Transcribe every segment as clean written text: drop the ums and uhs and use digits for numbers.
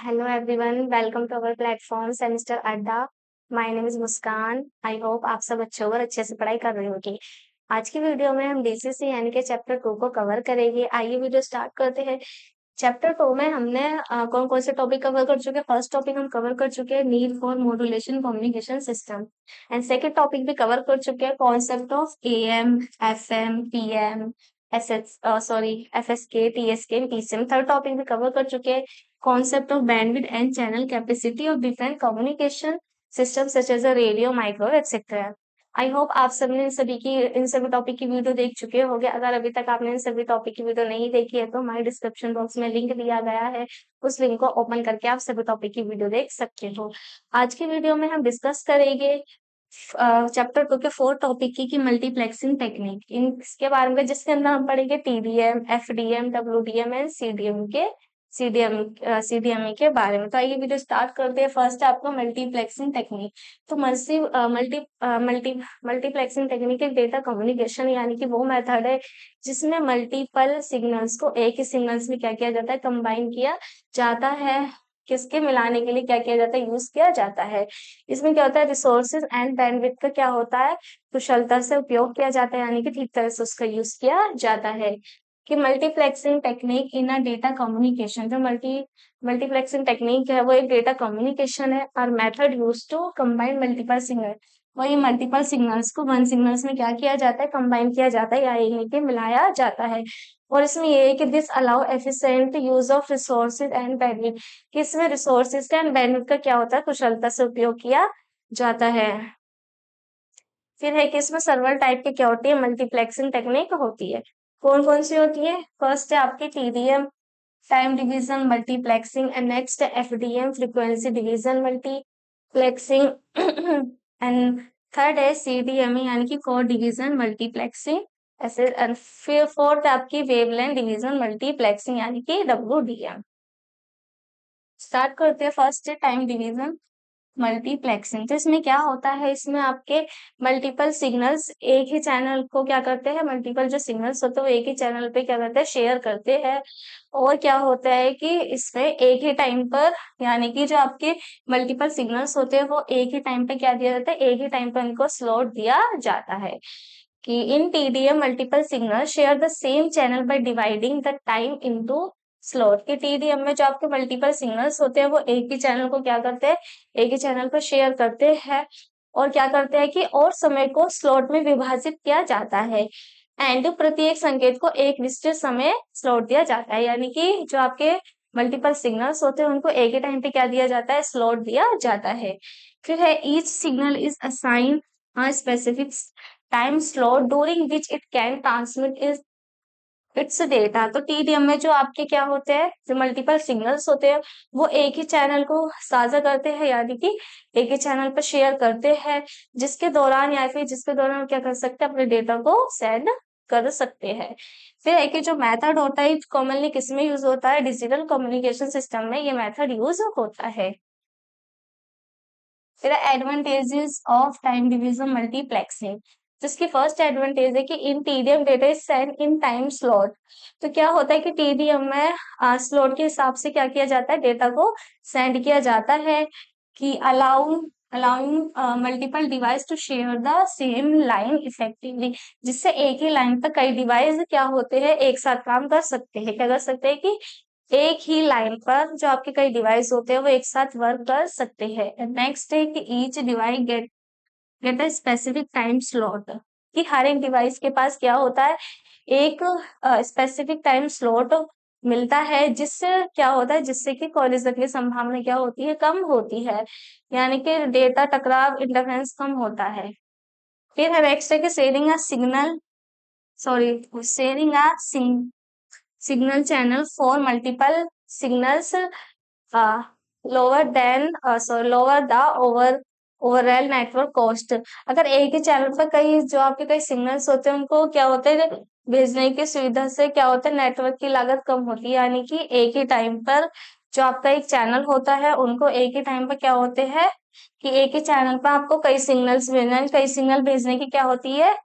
Hello everyone, welcome to our platform semester Adda. My name is Muskan. I hope आप सब अच्छे हो और अच्छे से पढ़ाई कर रहे होगी। आज की वीडियो में हम डीसीसी यानी कि चैप्टर 2 को कवर करेंगे। आइए वीडियो स्टार्ट करते हैं। चैप्टर 2 में हमने कौन कौन से टॉपिक कवर कर चुके हैं। फर्स्ट टॉपिक हम कवर कर चुके हैं need for modulation communication system and second topic भी कवर कर चुके हैं concept of AM FM PM FSK TSK PCM. Third topic भी कवर कर चुके हैं concept of bandwidth and channel capacity of different communication systems such as a radio, microwave, etc. I hope आप सबने इन सभी टॉपिक की वीडियो देख चुके होंगे। अगर अभी तक आपने इन सभी टॉपिक की वीडियो नहीं देखी है तो हमारे डिस्क्रिप्शन बॉक्स में लिंक दिया गया है, उस लिंक को ओपन करके आप सभी टॉपिक की वीडियो देख सकते हो। आज की वीडियो में हम डिस्कस करेंगे चैप्टर 2 के 4 टॉपिक की मल्टीप्लेक्सिंग टेक्निक इसके बारे में, जिसके अंदर हम पढ़ेंगे टीडीएम, एफडीएम, डब्ल्यूडीएम एंड सीडीएमई के बारे में। तो आइए वीडियो स्टार्ट करते हैं। फर्स्ट है आपको मल्टीप्लेक्सिंग टेक्निक। तो मल्टीप्लेक्सिंग टेक्निक एक डेटा कम्युनिकेशन यानी कि वो मेथड है जिसमें मल्टीपल सिग्नल्स को एक ही सिग्नल्स में क्या किया जाता है, कंबाइन किया जाता है। किसके मिलाने के लिए क्या किया जाता है, यूज किया जाता है। इसमें क्या होता है, रिसोर्सेज एंड बैंडविड्थ का क्या होता है, कुशलता से उपयोग किया जाता है, यानी कि ठीक तरह से उसका यूज किया जाता है। कि multiplexing technique in a data communication, जो मल्टीप्लेक्सिंग टेक्निक है वो एक डेटा कम्युनिकेशन है और method use to combine multiple signal. वही मल्टीपल सिग्नल्स को वन सिग्नल्स में क्या किया जाता है, कंबाइन किया जाता है या यानी कि मिलाया जाता है। और इसमें ये है कि this allow efficient use of resources and bandwidth, कि इसमें रिसोर्सेज का एंड बैंडविड्थ का क्या होता है, कुशलता से उपयोग किया जाता है। फिर है कि इसमें सर्वर टाइप की क्या होती है, मल्टीप्लेक्सिंग टेक्निक होती है। कौन कौन सी होती है, फर्स्ट है आपकी TDM time division multiplexing and next है FDM frequency division multiplexing and third है सीडीएमई यानी कि कोड डिवीजन मल्टीप्लेक्सिंग ऐसे। एंड फिर फोर्थ है आपकी वेवलेंथ डिवीजन मल्टीप्लेक्सिंग यानी कि डब्ल्यूडीएम। स्टार्ट करते हैं। फर्स्ट है टाइम डिवीजन मल्टीप्लेक्सिंग। तो इसमें क्या होता है, इसमें आपके मल्टीपल सिग्नल्स एक ही चैनल को क्या करते हैं, मल्टीपल जो सिग्नल्स होते हैं वो एक ही चैनल पे क्या करते हैं, शेयर करते हैं। और क्या होता है कि इसमें एक ही टाइम पर, यानी कि जो आपके मल्टीपल सिग्नल्स होते हैं वो एक ही टाइम पे क्या दिया जाता है, एक ही टाइम पर इनको स्लॉट दिया जाता है। कि in TDM multiple signal share the same channel by dividing the time into slot. के टीडीएम में जो आपके मल्टीपल सिग्नल्स होते हैं वो एक ही चैनल को क्या करते हैं, एक ही चैनल पर शेयर करते हैं। और क्या करते हैं कि और समय को स्लॉट में विभाजित किया जाता है। एंड प्रत्येक संकेत को एक निश्चित समय स्लॉट दिया जाता है, यानी कि जो आपके मल्टीपल सिग्नल्स होते हैं उनको एक ही टाइम पे क्या दिया जाता है, स्लॉट दिया जाता है। फिर है each signal is assign a specific time slot during which it can transmit it's data. तो टीडीएम में जो आपके क्या होते हैं, जो मल्टीपल सिग्नल्स होते हैं वो एक ही चैनल को साझा करते हैं, यानी कि एक ही चैनल पर शेयर करते हैं, जिसके दौरान या फिर जिसके दौरान क्या कर सकते हैं, अपने डेटा को सेंड कर सकते हैं। फिर एक जो मेथड होता है कॉमनली किसमें यूज होता है, डिजिटल कम्युनिकेशन सिस्टम में ये मेथड यूज होता है। फिर advantages of time division multiplexing, जिसकी फर्स्ट एडवांटेज है कि in TDM data is send in time slot. तो क्या होता है कि टीडीएम में स्लॉट के हिसाब से क्या किया जाता है, डेटा को सेंड किया जाता है। कि allowing multiple device to share the same line effectively, जिससे एक ही लाइन पर कई डिवाइस क्या होते हैं, एक साथ काम कर सकते हैं। क्या कर सकते हैं कि एक ही लाइन पर जो आपके कई डिवाइस होते हैं वो एक साथ वर्क कर सकते हैं। नेक्स्ट है कि each device get a specific time slot, कि हर एक डिवाइस के पास क्या होता है, एक स्पेसिफिक टाइम स्लॉट मिलता है, जिससे क्या होता है, जिससे कि कोलिजन की संभावना क्या होती है, कम होती है, यानी कि डेटा टकराव इंटरफेरेंस कम होता है। फिर है नेक्स्ट है कि sharing a signal channel for multiple signals lower the overall network cost. अगर एक ही चैनल पर कई जो आपके कई सिग्नल्स होते हैं उनको क्या होता है, भेजने की सुविधा से क्या होता है, नेटवर्क की लागत कम होती है। यानी कि एक ही टाइम पर जो आपका एक चैनल होता है उनको एक ही टाइम पर क्या होते हैं, कि एक ही चैनल पर आपको कई सिग्नल्स भेजना है, कई सिग्नल भेजने की क्या होती है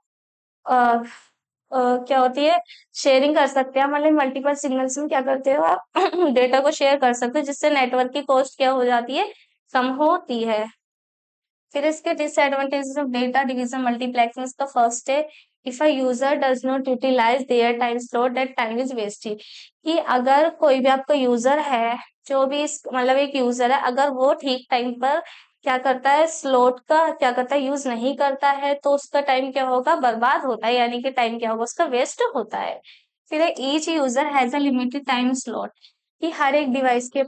क्या होती है, शेयरिंग कर सकते हैं, मतलब मल्टीपल सिग्नल्स में क्या करते हो आप डेटा को शेयर कर सकते हो, जिससे नेटवर्क की कॉस्ट क्या हो जाती है, कम होती है। फिर इसके disadvantages of data division multiplexing का फर्स्ट है, if a user does not utilize their time slot that time is wasted, कि अगर कोई भी आपका यूजर है, जो भी मतलब एक यूजर है, अगर वो ठीक टाइम पर क्या करता है, स्लॉट का क्या करता है, यूज नहीं करता है, तो उसका टाइम क्या होगा, बर्बाद होता है, यानी कि टाइम क्या होगा, उसका वेस्ट होता है। फिर each user has a limited time slot, कि हर एक डिवाइस के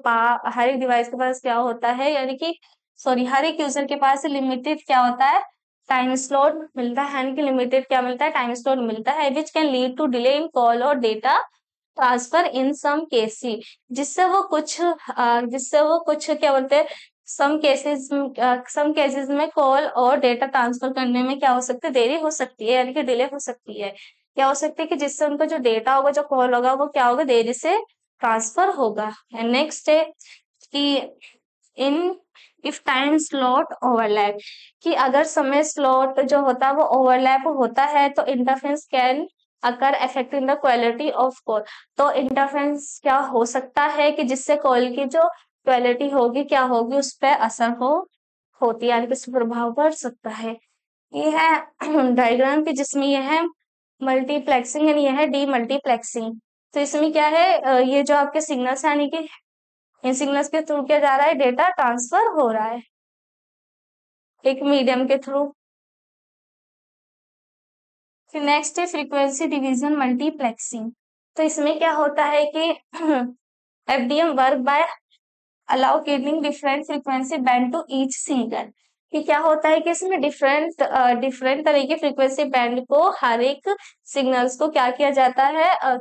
पास क्या होता है, यानी कि सॉरी, हर एक यूजर के पास लिमिटेड क्या होता है, टाइम स्लॉट मिलता है, यानी कि लिमिटेड क्या मिलता है, टाइम स्लॉट मिलता है, which can lead to delay in call और data transfer in some cases, जिससे वो कुछ क्या बोलते हैं, सम केसेस में कॉल और डेटा ट्रांसफर करने में क्या हो सकता है, देरी हो सकती है, यानी कि डिले हो सकती है। क्या हो सकती है कि जिससे उनका जो डेटा होगा, जो कॉल होगा, वो क्या होगा, देरी से ट्रांसफर होगा। एंड नेक्स्ट है कि in if time slot overlap, कि अगर समय स्लॉट जो होता है वो ओवरलैप होता है, तो interference can occur affecting the quality of call, तो इंटरफेरेंस क्या हो सकता है कि जिससे कॉल की जो क्वालिटी होगी क्या होगी, उस पर असर होती है, यानी कि उस पर प्रभाव पड़ सकता है। ये है डायग्राम की, जिसमें ये है मल्टीप्लेक्सिंग यानी ये है डी मल्टीप्लेक्सिंग। तो इसमें क्या है, ये जो आपके सिग्नल्स यानी कि इन सिग्नल्स के थ्रू क्या जा रहा है, डेटा ट्रांसफर हो रहा है एक मीडियम के थ्रू। फिर नेक्स्ट है फ्रीक्वेंसी डिवीजन मल्टीप्लेक्सिंग। तो इसमें क्या होता है कि FDM work by allocating different frequency band to each single, कि क्या होता है कि इसमें डिफरेंट डिफरेंट तरह के फ्रीक्वेंसी बैंड को हर एक सिग्नल्स को क्या किया जाता है,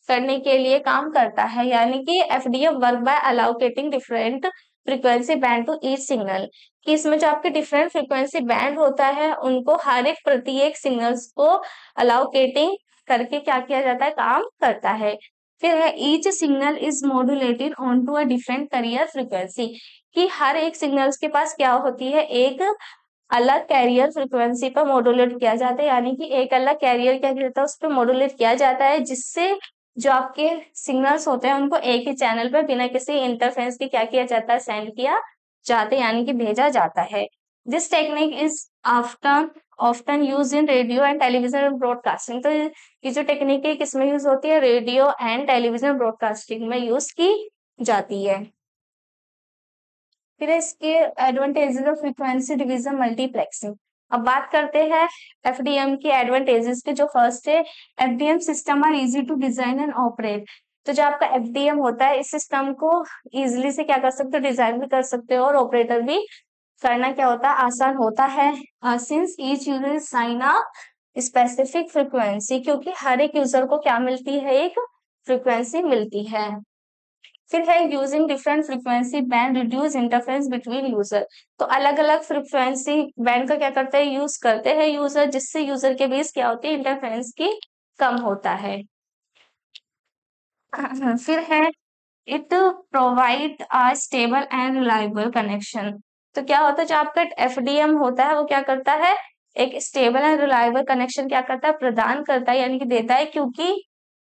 करने के लिए काम करता है, यानी कि FDM work by allocating different frequency band to each signal, कि इसमें जो आपके डिफरेंट फ्रीक्वेंसी बैंड होता है, उनको हर एक प्रत्येक सिग्नल्स को अलोकेटिंग करके क्या किया जाता है, काम करता है। फिर है each signal is modulated on to a different carrier frequency, कि हर एक सिग्नल्स के पास क्या होती है, एक अलग कैरियर फ्रीक्वेंसी पर मॉड्यूलेट किया जाता है, यानी कि एक अलग कैरियर क्या कहता है, उस पर मॉड्यूलेट किया जाता है, जिससे जो आपके सिग्नल्स होते हैं उनको एक ही चैनल पर बिना किसी इंटरफेरेंस के क्या किया जाता है, सेंड किया जाता है, यानी कि भेजा जाता है। This technique is after often use in radio and television broadcasting, तो ये जो टेक्निक है किसमें यूज होती है, रेडियो एंड टेलीविजन ब्रॉडकास्टिंग में यूज की जाती है। फिर इसके advantages of frequency division multiplexing. अब बात करते हैं एफडीएम की एडवांटेजेस के। जो फर्स्ट है, FDM system are easy to design and operate, तो जो आपका एफडीएम होता है, इस सिस्टम को इजिली से क्या कर सकते हो, डिजाइन भी कर सकते हो और ऑपरेटर भी करना क्या होता है, आसान होता है। Since each user sign a specific frequency, क्योंकि हर एक यूजर को क्या मिलती है, एक फ्रीक्वेंसी मिलती है। फिर है using different frequency band reduce interference between user, तो अलग अलग फ्रीक्वेंसी बैंड का क्या करते हैं, यूज करते हैं यूजर, जिससे यूजर के बीच क्या होती है, इंटरफेरेंस की कम होता है। फिर है it provide a stable and reliable connection, तो क्या होता है, जो आपका एफडीएम होता है वो क्या करता है, एक स्टेबल एंड रिलायबल कनेक्शन क्या करता है, प्रदान करता है, यानी कि देता है, क्योंकि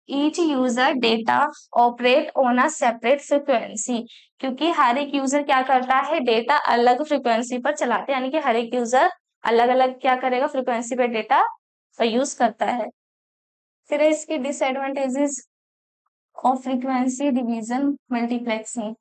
each user data operate on a separate frequency, क्योंकि हर एक यूजर क्या करता है, डेटा अलग फ्रीक्वेंसी पर चलाते हैं, यानी कि हर एक यूजर अलग अलग क्या करेगा, फ्रीक्वेंसी पे डेटा का यूज करता है। फिर है इसके disadvantages of frequency division multiplexing,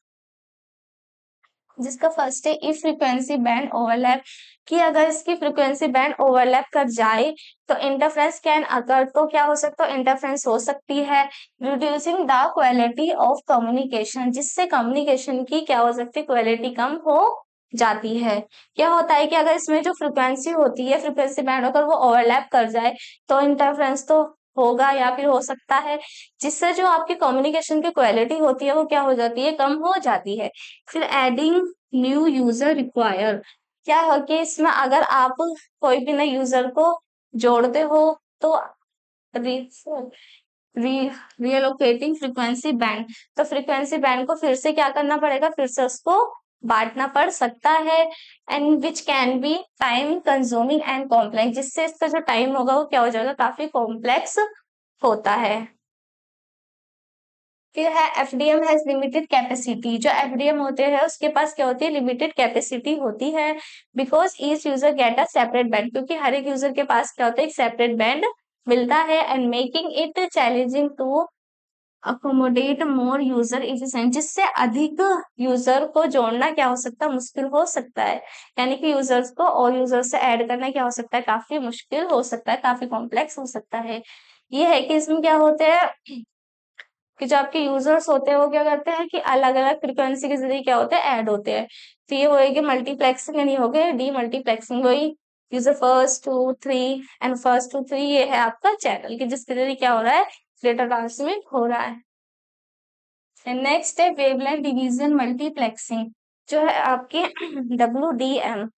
जिसका फर्स्ट है इफ फ्रीक्वेंसी बैंड ओवरलैप, कि अगर इसकी फ्रीक्वेंसी बैंड ओवरलैप कर जाए तो इंटरफेरेंस कैन अकर, तो क्या हो सकता है, इंटरफेरेंस हो सकती है, reducing the quality of communication, जिससे कम्युनिकेशन की क्या हो सकती है, क्वालिटी कम हो जाती है। क्या होता है कि अगर इसमें जो फ्रीक्वेंसी होती है, फ्रीक्वेंसी बैंड अगर वो ओवरलैप कर जाए, तो इंटरफेरेंस तो होगा या फिर हो सकता है, जिससे जो आपकी कम्युनिकेशन की क्वालिटी होती है वो क्या हो जाती है, कम हो जाती है। फिर एडिंग न्यू यूजर रिक्वायर, क्या है कि इसमें अगर आप कोई भी नए यूजर को जोड़ते हो, तो रीलोकेटिंग फ्रीक्वेंसी बैंड, तो फ्रीक्वेंसी बैंड को फिर से क्या करना पड़ेगा, फिर से उसको बांटना पड़ सकता है, and which can be time consuming and complex, जिससे इसका जो टाइम होगा वो क्या हो जाएगा, काफी कॉम्प्लेक्स होता है। फिर है एफडीएम हैज लिमिटेड कैपेसिटी। जो एफडीएम होते हैं उसके पास क्या होती है, लिमिटेड कैपेसिटी होती है, because each user get a separate band, क्योंकि हर एक यूजर के पास क्या होता है, एक सेपरेट बैंड मिलता है, and making it challenging to accommodate more user efficient, जिससे अधिक यूजर को जोड़ना क्या हो सकता है, मुश्किल हो सकता है। यानी कि यूजर्स को और यूजर से ऐड करना क्या हो सकता है, काफी मुश्किल हो सकता है, काफी कॉम्प्लेक्स हो सकता है। ये है कि इसमें क्या होते हैं कि जो आपके यूजर्स होते हैं वो क्या करते हैं कि अलग अलग फ्रिक्वेंसी के जरिए क्या होते हैं, ऐड होते हैं। तो ये होएगी मल्टीप्लेक्सिंग, यानी हो गए डी मल्टीप्लेक्सिंग। वही user first two three and first two three, ये है आपका चैनल कि जिसके जरिए क्या हो रहा है, डेटा ट्रांसमिट हो रहा है। नेक्स्ट है वेवलेंथ डिवीजन मल्टीप्लेक्सिंग, जो है आपके WDM।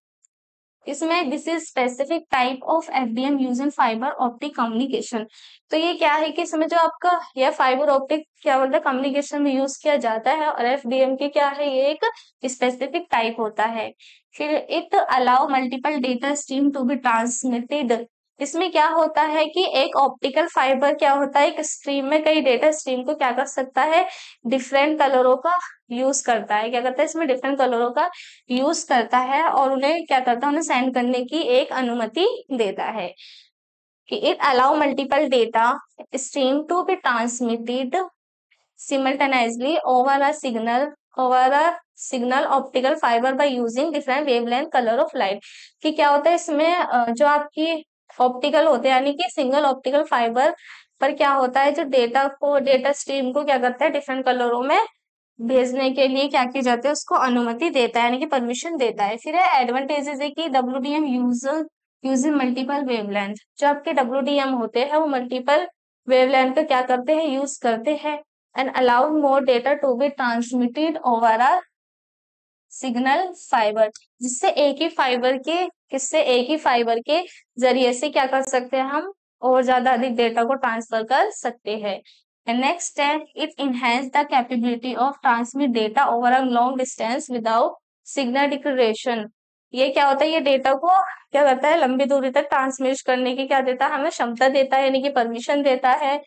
इसमें this is specific type of FDM using fibre optic communication. तो ये क्या है कि इसमें जो आपका यह फाइबर ऑप्टिक क्या बोलते हैं, कम्युनिकेशन में यूज किया जाता है, और एफडीएम के क्या है, ये एक स्पेसिफिक टाइप होता है। फिर it allow multiple data stream to be transmitted. इसमें क्या होता है कि एक ऑप्टिकल फाइबर क्या होता है, एक स्ट्रीम में कई डेटा स्ट्रीम को क्या कर सकता है, डिफरेंट कलरों का यूज करता है, क्या करता है, इसमें डिफरेंट कलरों का यूज करता है, और उन्हें क्या करता है, उन्हें सेंड करने की एक अनुमति देता है। कि it allow multiple data stream to be transmitted simultaneously over a signal optical fiber by using different wavelength color of light। कि क्या होता है इसमें जो आपकी ऑप्टिकल होते हैं, यानी कि सिंगल ऑप्टिकल फाइबर पर क्या होता है, जो डेटा स्ट्रीम को क्या करता है, डिफरेंट कलरों में भेजने के लिए क्या की जाती है, उसको अनुमति देता है, यानी कि परमिशन देता है। फिर है एडवांटेजेस है कि WDM यूजिंग मल्टीपल वेवलेंथ। जो आपके WDM होते हैं वो मल्टीपल वेवलेंथ का क्या करते हैं, यूज करते हैं, and allow more data to be transmitted over a signal fiber, जिससे एक ही फाइबर के जरिए से क्या कर सकते हैं हम, और ज्यादा अधिक डेटा को ट्रांसफर कर सकते हैं। एंड नेक्स्ट है it enhance the capability of transmit data over a long distance without signal declaration. ये क्या होता है, ये डेटा को क्या करता है, लंबी दूरी तक ट्रांसमिट करने की क्या देता है, हमें क्षमता देता है, यानी कि परमिशन देता है।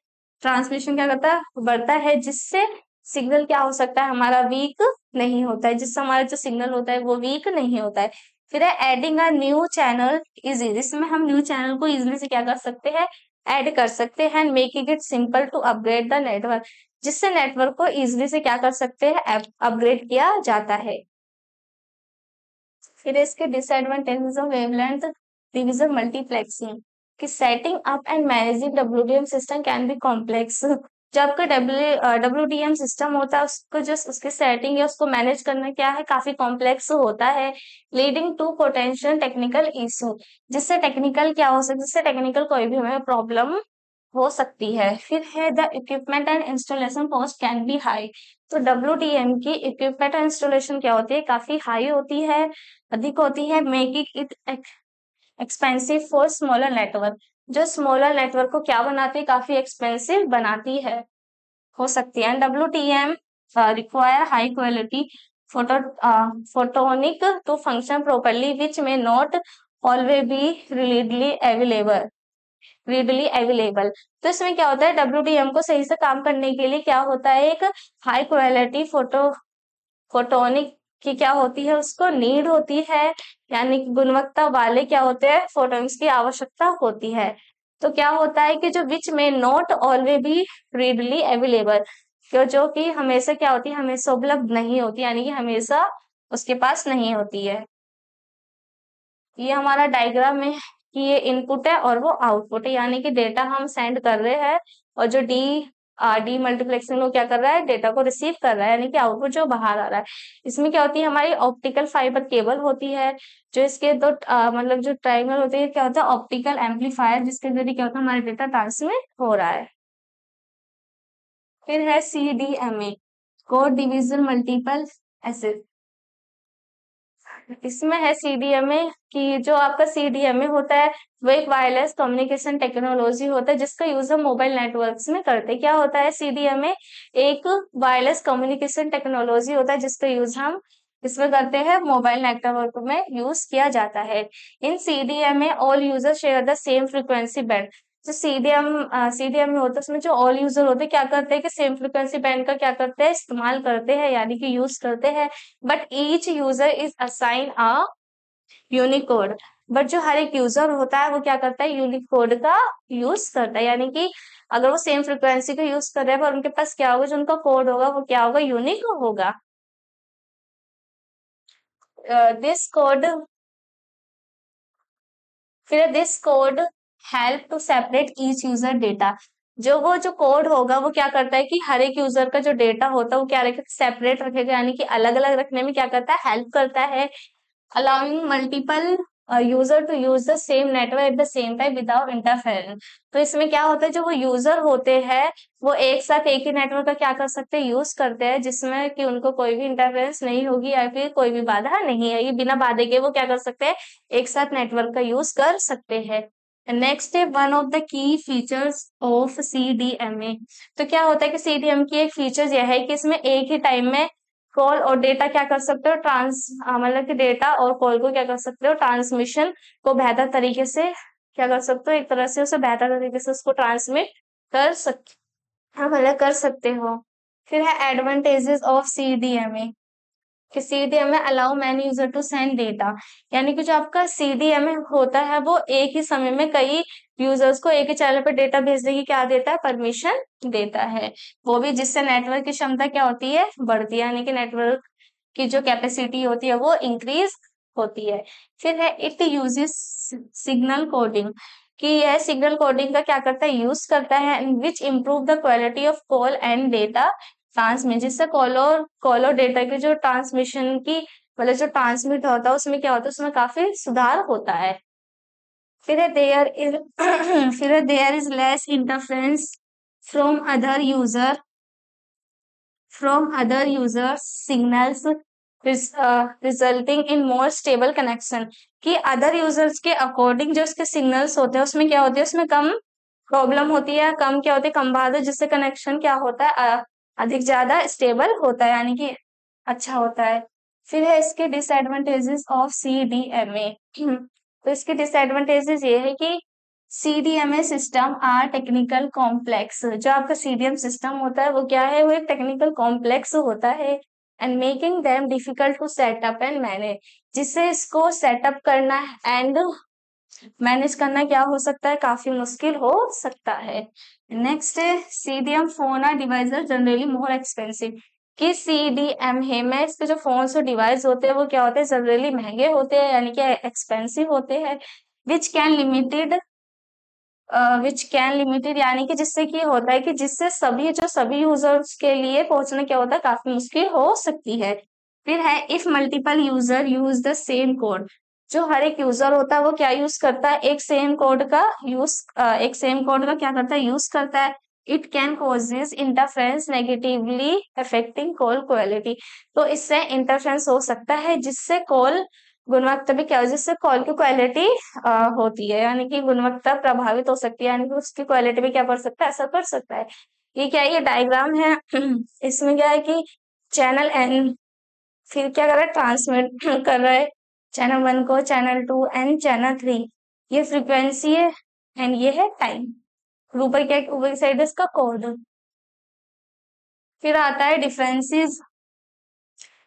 ट्रांसमिशन क्या करता है, बढ़ता है, जिससे सिग्नल क्या हो सकता है, हमारा वीक नहीं होता है, जिससे हमारा जो सिग्नल होता है वो वीक नहीं होता है। फिर है adding a new channel easy. इसमें हम न्यू चैनल को इजीली से क्या कर सकते हैं, ऐड कर सकते हैं, making it simple to upgrade the network, जिससे नेटवर्क को इजीली से क्या कर सकते हैं, अपग्रेड किया जाता है। फिर इसके disadvantages of wavelength division multiplexing, कि setting up and managing WDM system can be complex. जो आपका WDM सिस्टम होता है उसको जस्ट उसकी सेटिंग या उसको मैनेज करना क्या है, काफी कॉम्प्लेक्स होता है, leading to potential technical issue, जिससे टेक्निकल क्या हो सकता है, जिससे टेक्निकल कोई भी हमें प्रॉब्लम हो सकती है। फिर है the equipment and installation cost can be high. तो WDM की इक्विपमेंट एंड इंस्टॉलेशन क्या होती है, काफी हाई होती है, अधिक होती है, making it expensive for smaller network. जो स्मॉलर नेटवर्क को क्या बनाती है, काफी एक्सपेंसिव बनाती है, हो सकती है। And WDM require high quality photo photonic to function properly which may not always be readily available. तो इसमें क्या होता है, WDM को सही से काम करने के लिए क्या होता है, एक हाई क्वालिटी फोटोनिक की क्या होती है, उसको नीड होती है, यानी कि गुणवत्ता वाले क्या होते हैं, फोटोन्स की आवश्यकता होती है। तो क्या होता है कि जो विच may not always be readily available, जो कि हमेशा क्या होती है, हमेशा उपलब्ध नहीं होती, यानी कि हमेशा उसके पास नहीं होती है। ये हमारा डायग्राम है कि ये इनपुट है और वो आउटपुट है, यानी कि डेटा हम सेंड कर रहे हैं, और जो डी मल्टीप्लेक्सिंग वो क्या कर रहा है, डेटा को रिसीव कर रहा है, यानी कि आउटपुट जो बाहर आ रहा है। इसमें क्या होती है, हमारी ऑप्टिकल फाइबर केबल होती है, जो इसके दो मतलब जो टर्मिनल होते हैं, क्या होता है, ऑप्टिकल एम्पलीफायर, जिसके जरिए क्या होता है, हमारा डेटा ट्रांसमिट हो रहा है। फिर है CDMA, code division multiple acid. इसमें है CDMA कि जो आपका CDMA होता है वो एक वायरलेस कम्युनिकेशन टेक्नोलॉजी होता है, जिसका यूज हम मोबाइल नेटवर्क्स में करते हैं। क्या होता है CDMA, एक वायरलेस कम्युनिकेशन टेक्नोलॉजी होता है जिसका यूज हम इसमें करते हैं मोबाइल नेटवर्क में यूज किया जाता है। इन सीडीएम में all user share the same frequency band. जो सीडीएम में होता है उसमें जो ऑल यूजर होते हैं क्या करते हैं कि सेम फ्रीक्वेंसी बैंड का क्या करते हैं इस्तेमाल करते हैं यानी कि यूज करते हैं। But each user is assign a Unicode. But जो हर एक यूजर होता है वो क्या करता है यूनिकोड का यूज करता है यानी कि अगर वो सेम फ्रीक्वेंसी का यूज कर रहे हैं पर उनके पास क्या होगा जो उनका कोड होगा वो क्या होगा यूनिक होगा। दिस कोड फिर this code help to separate each user data. जो कोड होगा वो क्या करता है कि हर एक यूजर का जो डेटा होता है वो क्या रखेगा सेपरेट रखेगा यानी कि अलग अलग रखने में क्या करता है हेल्प करता है। allowing multiple user to use the same network at the same time without interference। तो इसमें क्या होता है जो वो यूजर होते हैं वो एक साथ एक ही नेटवर्क का क्या कर सकते हैं यूज करते हैं जिसमें कि उनको कोई भी इंटरफेरेंस नहीं होगी या फिर कोई भी बाधा नहीं है, ये बिना बाधे के वो क्या कर सकते हैं एक साथ नेटवर्क का यूज कर सकते हैं। नेक्स्ट है one of the key features of CDMA. तो क्या होता है कि सीडीएम की एक फीचर यह है कि इसमें एक ही टाइम में कॉल और डेटा क्या कर सकते हो मतलब कि डेटा और कॉल को क्या कर सकते हो ट्रांसमिशन को बेहतर तरीके से क्या कर सकते हो एक तरह से उसे बेहतर तरीके से उसको ट्रांसमिट कर सकते हाँ मतलब कर सकते हो। फिर है एडवांटेजेस ऑफ सीडीएमए कि CDMA allow many user to send data. यानी कि जो आपका सीडीएमए होता है वो एक ही समय में कई यूजर्स को एक ही चैनल पर डेटा भेजने की क्या देता है परमिशन देता है। वो भी जिससे नेटवर्क की क्षमता क्या होती है बढ़ती है यानी कि नेटवर्क की जो कैपेसिटी होती है वो इंक्रीज होती है। फिर है इट यूजेस सिग्नल कोडिंग कि यह सिग्नल कोडिंग का क्या करता है यूज करता है which improve the quality of call and data transmit. जिससे कॉल और डेटा की जो ट्रांसमिशन की मतलब जो ट्रांसमिट होता है उसमें क्या होता है उसमें काफी सुधार होता है। फिर है देयर इज फिर है there is less interference from other user signals resulting in more stable connection। कि अदर यूजर्स के अकॉर्डिंग जो उसके सिग्नल्स होते हैं उसमें क्या होती है उसमें कम प्रॉब्लम होती है कम क्या होती है कम बाधा जिससे कनेक्शन क्या होता है अधिक ज्यादा स्टेबल होता है यानी कि अच्छा होता है। फिर है इसके डिसएडवांटेजेस ऑफ सीडीएमए। तो इसके डिसएडवांटेजेस ये है कि CDMA system are technical complex. जो आपका सीडीएम सिस्टम होता है वो क्या है वो एक टेक्निकल कॉम्प्लेक्स होता है and making them difficult to set up and manage. जिससे इसको सेटअप करना एंड मैनेज करना क्या हो सकता है काफी मुश्किल हो सकता है। नेक्स्ट है CDMA phone are device are generally more expensive. कि सीडीएम है में इसके जो फोन और डिवाइस होते हैं वो क्या होते हैं जनरली महंगे होते हैं यानी कि एक्सपेंसिव होते हैं। विच कैन लिमिटेड यानी कि जिससे कि होता है कि जिससे सभी यूजर्स के लिए पहुंचना क्या होता है काफी मुश्किल हो सकती है। फिर है if multiple user use the same code. जो हर एक यूजर होता है वो क्या यूज करता है एक सेम कोड का क्या करता है यूज करता है। It can causes interference negatively affecting call quality. तो इससे इंटरफेरेंस हो सकता है जिससे कॉल गुणवत्ता भी क्या जिससे कॉल की क्वालिटी होती है यानी कि गुणवत्ता प्रभावित हो सकती है यानी कि उसकी क्वालिटी भी क्या कर सकता है असर कर सकता है। ये क्या है ये डायग्राम है इसमें क्या है कि चैनल एन फिर क्या कर रहा है ट्रांसमिट कर रहा है चैनल 1 को चैनल 2 एंड चैनल 3। ये फ्रीक्वेंसी है एंड ये है टाइम। ऊपर क्या ऊपर की साइड इसका कोड। फिर आता है डिफरेंसेस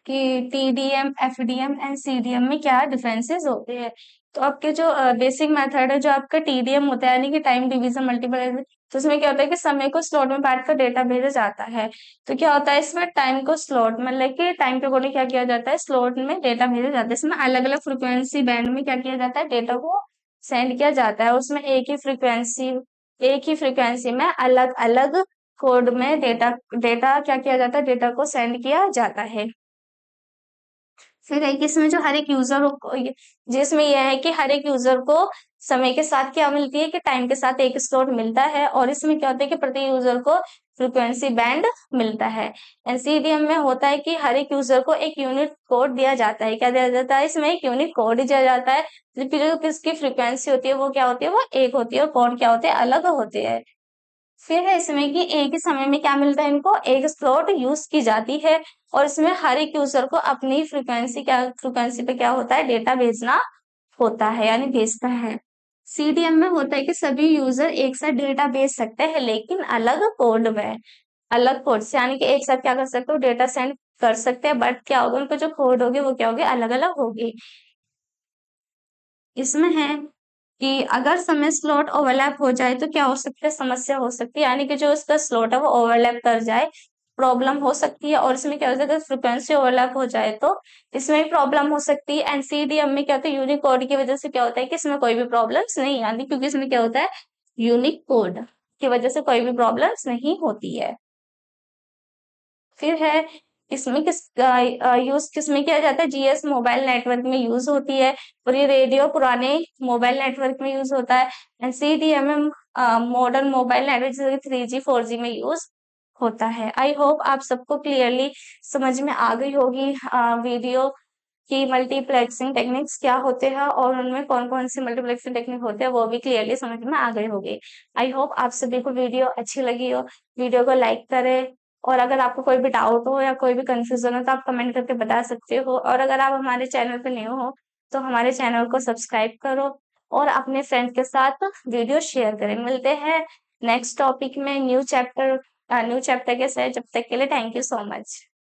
कि टीडीएम एफडीएम एंड सीडीएम में क्या डिफरेंसेस होते हैं। तो आपके जो बेसिक मेथड है जो आपका टीडीएम होता है यानी कि टाइम डिवीजन मल्टीपल। तो उसमें क्या होता है कि समय को स्लॉट में बांट कर डेटा भेजा जाता है। तो क्या होता है इसमें टाइम को स्लॉट मतलब कि टाइम के अकॉर्डिंग क्या किया जाता है स्लॉट में डेटा भेजा जाता है। इसमें अलग अलग फ्रिक्वेंसी बैंड में क्या किया जाता है डेटा को सेंड किया जाता है। उसमें एक ही फ्रिक्वेंसी में अलग अलग कोड में डेटा क्या किया जाता है डेटा को सेंड किया जाता है। फिर है कि इसमें जो हर एक यूजर को जिसमें यह है कि हर एक यूजर को समय के साथ क्या मिलती है कि टाइम के साथ एक स्लॉट मिलता है और इसमें क्या होता है कि प्रति यूजर को फ्रीक्वेंसी बैंड मिलता है। एनसीडीएम में होता है कि हर एक यूजर को एक यूनिट कोड दिया जाता है। क्या दिया जाता है इसमें एक यूनिट कोड दिया जाता है। फिर जो किसकी फ्रीक्वेंसी होती है वो क्या होती है वो एक होती है और कोड क्या होते हैं अलग होते हैं। फिर है इसमें कि एक ही समय में क्या मिलता है इनको, एक स्लॉट यूज की जाती है और इसमें हर एक यूजर को अपनी फ्रीक्वेंसी पे क्या होता है, डेटा भेजना होता है, यानी भेजता है। सीडीएम में होता है कि सभी यूजर एक साथ डेटा भेज सकते हैं लेकिन अलग कोड में, अलग कोड से, यानी कि एक साथ क्या कर सकते हो, डेटा सेंड कर सकते हैं, बट क्या होगा, उनको जो कोड होगी वो क्या होगी, अलग अलग होगी। इसमें है कि अगर समय स्लॉट ओवरलैप हो जाए तो क्या हो सकता है, समस्या हो सकती है, यानी कि जो इसका स्लॉट है वो ओवरलैप कर जाए, प्रॉब्लम हो सकती है। और इसमें क्या हो सकता है, फ्रिक्वेंसी ओवरलैप हो जाए तो इसमें भी प्रॉब्लम हो सकती है। एनसीडीएम में क्या होता है, यूनिक कोड की वजह से क्या होता है कि इसमें कोई भी प्रॉब्लम्स नहीं आती, क्योंकि इसमें क्या होता है, यूनिक कोड की वजह से कोई भी प्रॉब्लम्स नहीं होती है। फिर है इसमें यूज किसमें किया जाता है, जीएस मोबाइल नेटवर्क में यूज होती है, और ये रेडियो पुराने मोबाइल नेटवर्क में यूज होता है। एनसीडीएमएम मॉडर्न मोबाइल नेटवर्क जैसे 3G 4G में यूज होता है। आई होप आप सबको क्लियरली समझ में आ गई होगी वीडियो की मल्टीप्लेक्सिंग टेक्निक्स क्या होते हैं और उनमें कौन कौन से मल्टीप्लेक्सिंग टेक्निक होते हैं वो भी क्लियरली समझ में आ गई होगी। आई होप आप सभी को वीडियो अच्छी लगी हो। वीडियो को लाइक करें, और अगर आपको कोई भी डाउट हो या कोई भी कंफ्यूजन हो तो आप कमेंट करके बता सकते हो। और अगर आप हमारे चैनल पर न्यू हो तो हमारे चैनल को सब्सक्राइब करो और अपने फ्रेंड्स के साथ वीडियो शेयर करें। मिलते हैं नेक्स्ट टॉपिक में न्यू चैप्टर के साथ। जब तक के लिए थैंक यू सो मच।